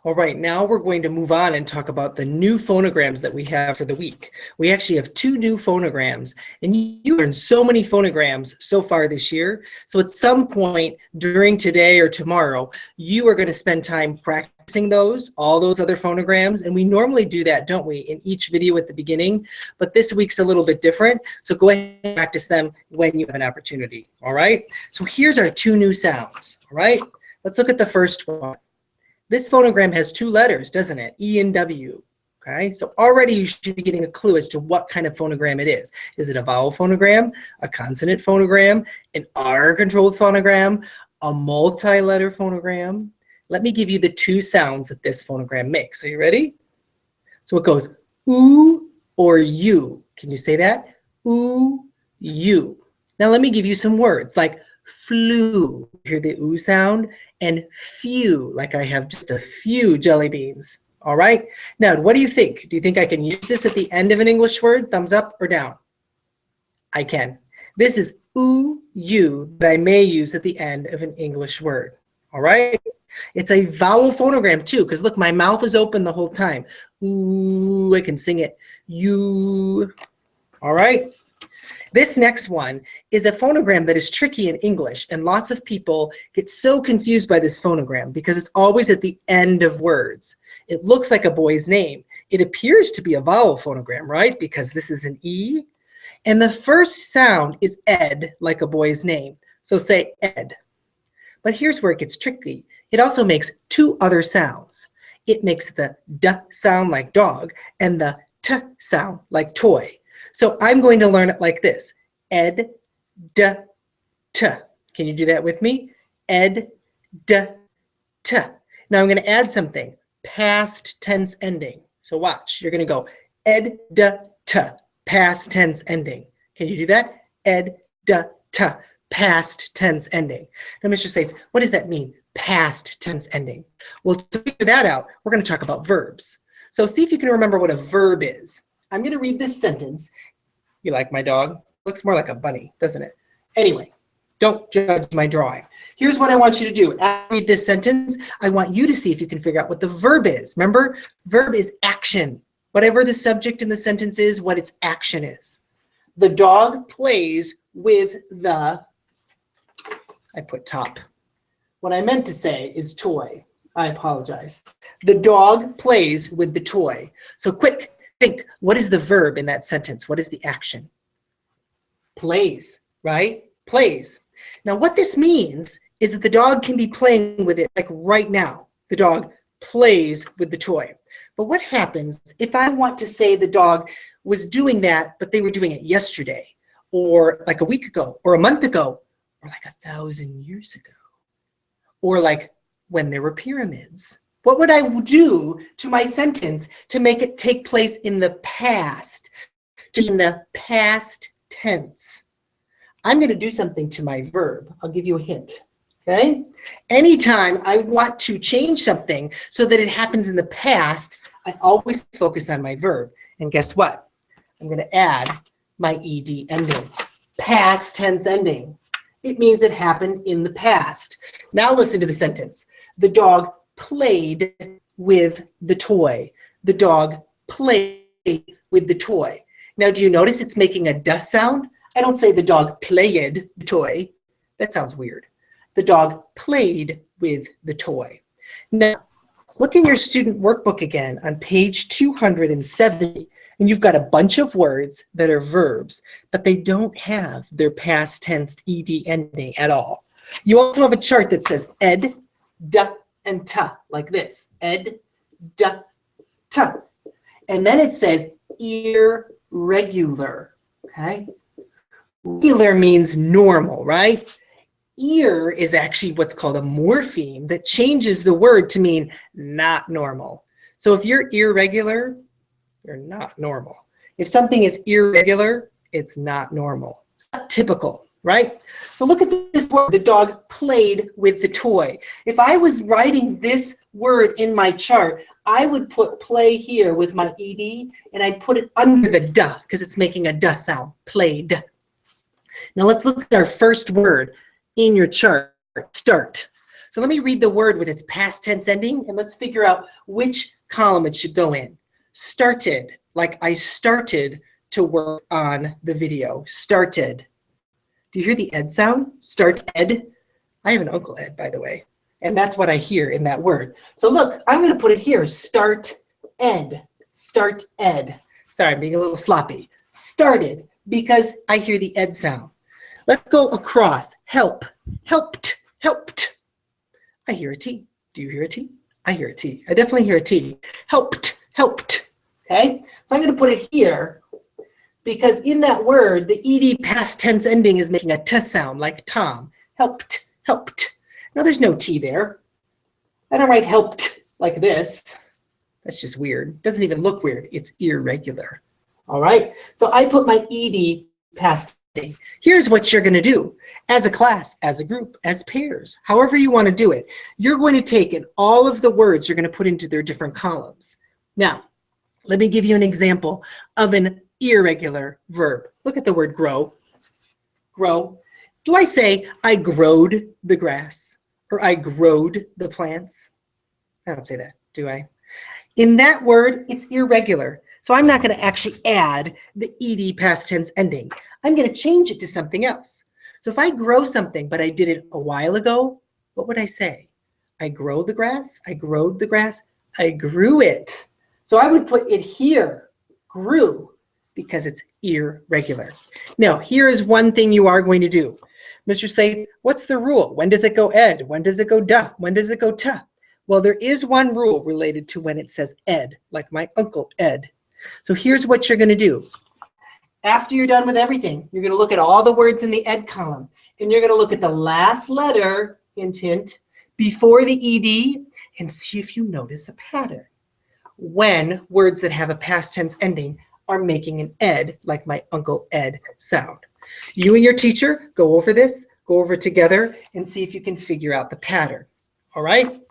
All right, now we're going to move on and talk about the new phonograms that we have for the week. We actually have 2 new phonograms, and you learned so many phonograms so far this year. So at some point during today or tomorrow, you are going to spend time practicing those, all those other phonograms, and we normally do that, don't we, in each video at the beginning, but this week's a little bit different, so go ahead and practice them when you have an opportunity, all right? So here's our 2 new sounds, all right? Let's look at the first one. This phonogram has 2 letters, doesn't it? E and W, okay? So already you should be getting a clue as to what kind of phonogram it is. Is it a vowel phonogram, a consonant phonogram, an R-controlled phonogram, a multi-letter phonogram? Let me give you the 2 sounds that this phonogram makes. Are you ready? So it goes oo or you. Can you say that? Oo, you. Now let me give you some words like flew. Hear the oo sound? And few, like I have just a few jelly beans. All right? Now, what do you think? Do you think I can use this at the end of an English word? Thumbs up or down? I can. This is oo, you that I may use at the end of an English word. All right? It's a vowel phonogram too, because look, my mouth is open the whole time. Ooh, I can sing it. You. All right? This next one is a phonogram that is tricky in English, and lots of people get so confused by this phonogram because it's always at the end of words. It looks like a boy's name. It appears to be a vowel phonogram, right? Because this is an E. And the first sound is ed, like a boy's name. So say ed. But here's where it gets tricky. It also makes 2 other sounds. It makes the D sound like dog and the T sound like toy. So I'm going to learn it like this. Ed, D, T. Can you do that with me? Ed, D, T. Now I'm going to add something. Past tense ending. So watch. You're going to go ed, D, T. Past tense ending. Can you do that? Ed, D, T. Past tense ending. Now Mr. says, what does that mean? Past tense ending. Well, to figure that out, we're going to talk about verbs. So see if you can remember what a verb is. I'm going to read this sentence. You like my dog? Looks more like a bunny, doesn't it? Anyway, don't judge my drawing. Here's what I want you to do. After I read this sentence, I want you to see if you can figure out what the verb is. Remember, verb is action. Whatever the subject in the sentence is, what its action is. The dog plays with the, I put top. What I meant to say is toy. I apologize. The dog plays with the toy. So quick, think, what is the verb in that sentence? What is the action? Plays, right? Plays. Now what this means is that the dog can be playing with it like right now. The dog plays with the toy. But what happens if I want to say the dog was doing that, but they were doing it yesterday, or like a week ago, or a month ago, or like 1,000 years ago, or like when there were pyramids? What would I do to my sentence to make it take place in the past, in the past tense? I'm going to do something to my verb. I'll give you a hint, okay? Anytime I want to change something so that it happens in the past, I always focus on my verb. And guess what? I'm going to add my ed ending, past tense ending. It means it happened in the past. Now listen to the sentence. The dog played with the toy. The dog played with the toy. Now, do you notice it's making a duh sound? I don't say the dog played the toy. That sounds weird. The dog played with the toy. Now, look in your student workbook again on page 270, and you've got a bunch of words that are verbs, but they don't have their past tense ed ending at all. You also have a chart that says ed, duh, and ta, like this. Ed, duh, ta. And then it says irregular, okay? Regular means normal, right? Ir is actually what's called a morpheme that changes the word to mean not normal. So if you're irregular, you're not normal. If something is irregular, it's not normal. It's not typical, right? So look at this word, the dog played with the toy. If I was writing this word in my chart, I would put play here with my ed, and I'd put it under the duh, because it's making a duh sound, played. Now let's look at our first word in your chart, start. So let me read the word with its past tense ending, and let's figure out which column it should go in. Started, like I started to work on the video. Started. Do you hear the ed sound? Start ed. I have an Uncle Ed, by the way, and that's what I hear in that word. So look, I'm going to put it here. Start ed. Start ed. Sorry, I'm being a little sloppy. Started, because I hear the ed sound. Let's go across. Help. Helped. Helped. I hear a T. Do you hear a T? I hear a T. I definitely hear a T. Helped. Helped. Okay? So I'm going to put it here because in that word, the ed past tense ending is making a T sound like Tom. Helped. Helped. No, there's no T there. I don't write helped like this. That's just weird. Doesn't even look weird. It's irregular. All right? So I put my ed past ending. Here's what you're going to do. As a class, as a group, as pairs, however you want to do it, you're going to take in all of the words you're going to put into their different columns. Now, let me give you an example of an irregular verb. Look at the word grow. Grow. Do I say, I growed the grass, or I growed the plants? I don't say that, do I? In that word, it's irregular. So I'm not going to actually add the ed past tense ending. I'm going to change it to something else. So if I grow something, but I did it a while ago, what would I say? I grow the grass, I growed the grass, I grew it. So I would put it here, grew, because it's irregular. Now, here is one thing you are going to do. Mr. Slade, what's the rule? When does it go ed? When does it go duh? When does it go tuh? Well, there is one rule related to when it says ed, like my Uncle Ed. So here's what you're going to do. After you're done with everything, you're going to look at all the words in the ed column, and you're going to look at the last letter, hint, hint, before the ed, and see if you notice a pattern. When words that have a past tense ending are making an ed, like my Uncle Ed sound. You and your teacher go over this, go over it together, and see if you can figure out the pattern. All right?